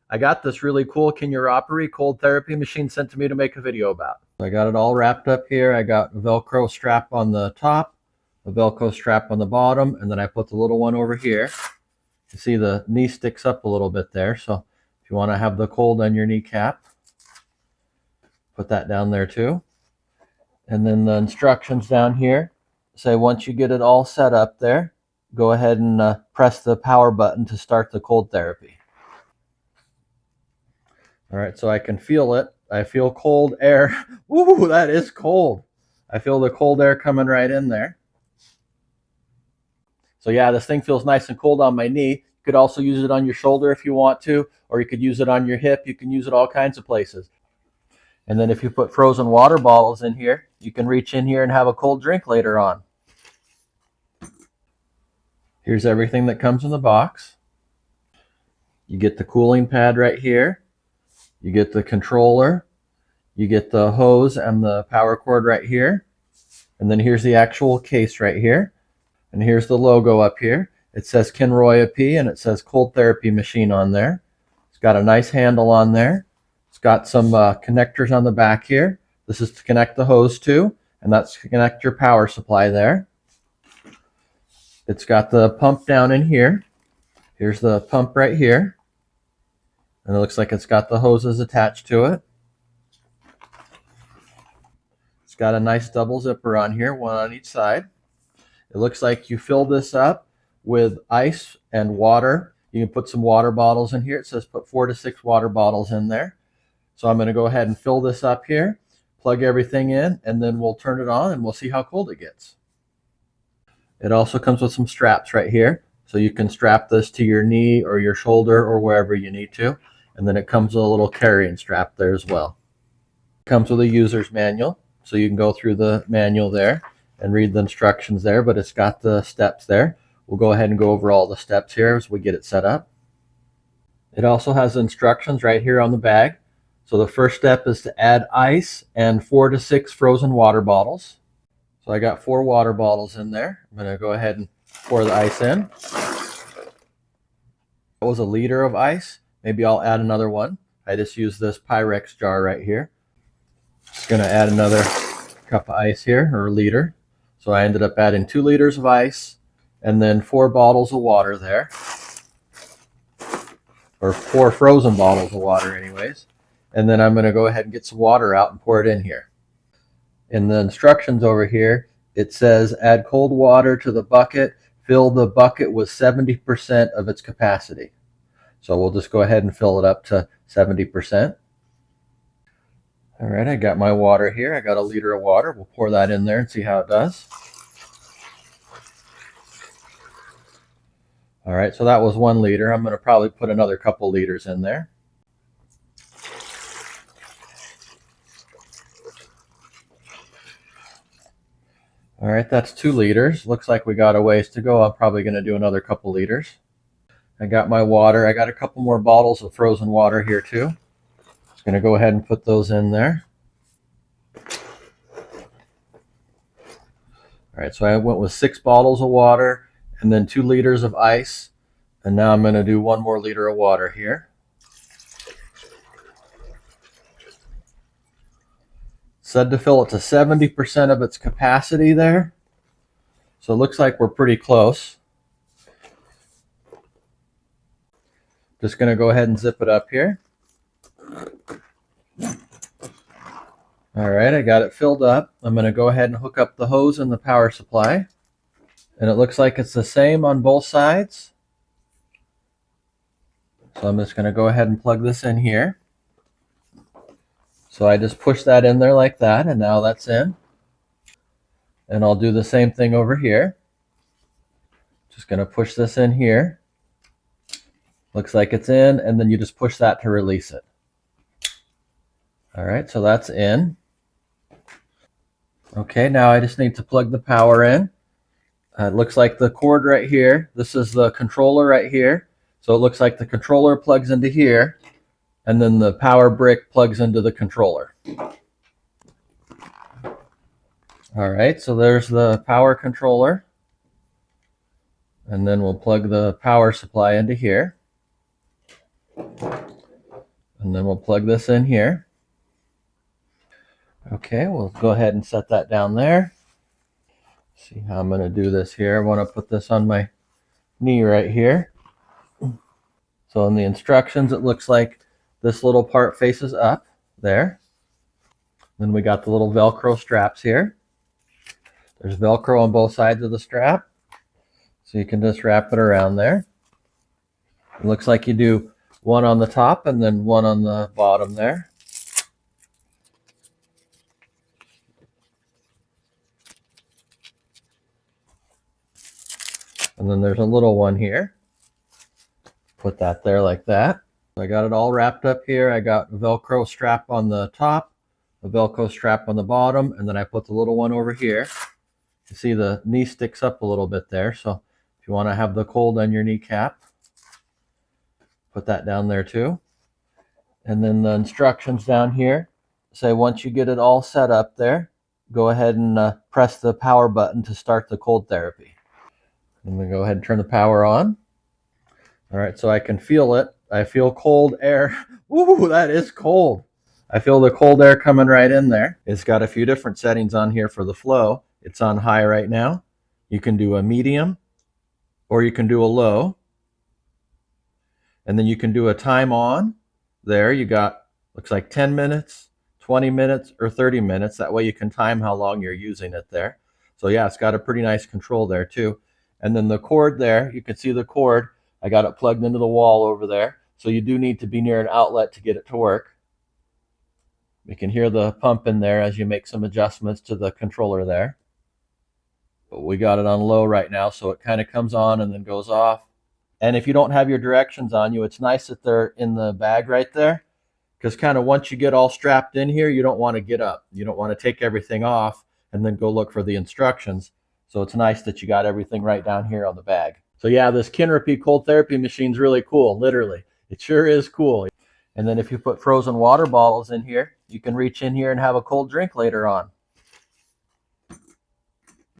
I got this really cool KINRYOPY cold therapy machine sent to me to make a video about. I got it all wrapped up here. I got a Velcro strap on the top, a Velcro strap on the bottom, and then I put the little one over here. You see the knee sticks up a little bit there, so if you want to have the cold on your kneecap, put that down there too. And then the instructions down here say once you get it all set up there, go ahead and press the power button to start the cold therapy. All right, so I can feel it. I feel cold air. Ooh, that is cold. I feel the cold air coming right in there. So yeah, this thing feels nice and cold on my knee. You could also use it on your shoulder if you want to, or you could use it on your hip. You can use it all kinds of places. And then if you put frozen water bottles in here, you can reach in here and have a cold drink later on. Here's everything that comes in the box. You get the cooling pad right here. You get the controller. You get the hose and the power cord right here. And then here's the actual case right here. And here's the logo up here. It says KINRYOPY and it says cold therapy machine on there. It's got a nice handle on there. It's got some connectors on the back here. This is to connect the hose to, and that's to connect your power supply there. It's got the pump down in here. Here's the pump right here. And it looks like it's got the hoses attached to it. It's got a nice double zipper on here, one on each side. It looks like you fill this up with ice and water. You can put some water bottles in here. It says put 4 to 6 water bottles in there. So I'm going to go ahead and fill this up here, plug everything in, and then we'll turn it on and we'll see how cold it gets. It also comes with some straps right here. So you can strap this to your knee or your shoulder or wherever you need to. And then it comes with a little carrying strap there as well. It comes with a user's manual. So you can go through the manual there and read the instructions there, but it's got the steps there. We'll go ahead and go over all the steps here as we get it set up. It also has instructions right here on the bag. So the first step is to add ice and 4 to 6 frozen water bottles. So I got 4 water bottles in there. I'm going to go ahead and pour the ice in. That was 1 liter of ice. Maybe I'll add another one. I just used this Pyrex jar right here. Just going to add another cup of ice here, or 1 liter. So I ended up adding 2 liters of ice and then 4 bottles of water there. Or 4 frozen bottles of water anyways. And then I'm going to go ahead and get some water out and pour it in here. In the instructions over here, it says add cold water to the bucket. Fill the bucket with 70% of its capacity. So we'll just go ahead and fill it up to 70%. All right, I got my water here. I got 1 liter of water. We'll pour that in there and see how it does. All right, so that was 1 liter. I'm going to probably put another couple liters in there. All right, that's 2 liters. Looks like we got a ways to go. I'm probably going to do another couple liters. I got my water. I got a couple more bottles of frozen water here too. Just going to go ahead and put those in there. All right, so I went with 6 bottles of water and then 2 liters of ice. And now I'm going to do 1 more liter of water here. Said to fill it to 70% of its capacity there. So it looks like we're pretty close. Just going to go ahead and zip it up here. All right, I got it filled up. I'm going to go ahead and hook up the hose and the power supply. And it looks like it's the same on both sides. So I'm just going to go ahead and plug this in here. So I just push that in there like that, and now that's in. And I'll do the same thing over here. Just going to push this in here. Looks like it's in, and then you just push that to release it. All right, so that's in. Okay, now I just need to plug the power in. It looks like the cord right here. This is the controller right here. So it looks like the controller plugs into here, and then the power brick plugs into the controller. All right, so there's the power controller. And then we'll plug the power supply into here. And then we'll plug this in here. Okay, we'll go ahead and set that down there. See how I'm going to do this here. I want to put this on my knee right here. So in the instructions, it looks like this little part faces up there. Then we got the little Velcro straps here. There's Velcro on both sides of the strap. So you can just wrap it around there. It looks like you do one on the top and then one on the bottom there. And then there's a little one here. Put that there like that. I got it all wrapped up here. I got a Velcro strap on the top, a Velcro strap on the bottom, and then I put the little one over here. You see the knee sticks up a little bit there. So if you want to have the cold on your kneecap, put that down there too. And then the instructions down here say once you get it all set up there, go ahead and press the power button to start the cold therapy. I'm going to go ahead and turn the power on. All right, so I can feel it. I feel cold air. Ooh, that is cold. I feel the cold air coming right in there. It's got a few different settings on here for the flow. It's on high right now. You can do a medium or you can do a low. And then you can do a time on. There you got, looks like 10 minutes, 20 minutes, or 30 minutes. That way you can time how long you're using it there. So yeah, it's got a pretty nice control there too. And then the cord there, you can see the cord. I got it plugged into the wall over there. So you do need to be near an outlet to get it to work. You can hear the pump in there as you make some adjustments to the controller there. But we got it on low right now, so it kind of comes on and then goes off. And if you don't have your directions on you, it's nice that they're in the bag right there, because kind of once you get all strapped in here, you don't want to get up. You don't want to take everything off and then go look for the instructions. So it's nice that you got everything right down here on the bag. So yeah, this KINRYOPY cold therapy machine is really cool, literally. It sure is cool. And then if you put frozen water bottles in here, you can reach in here and have a cold drink later on.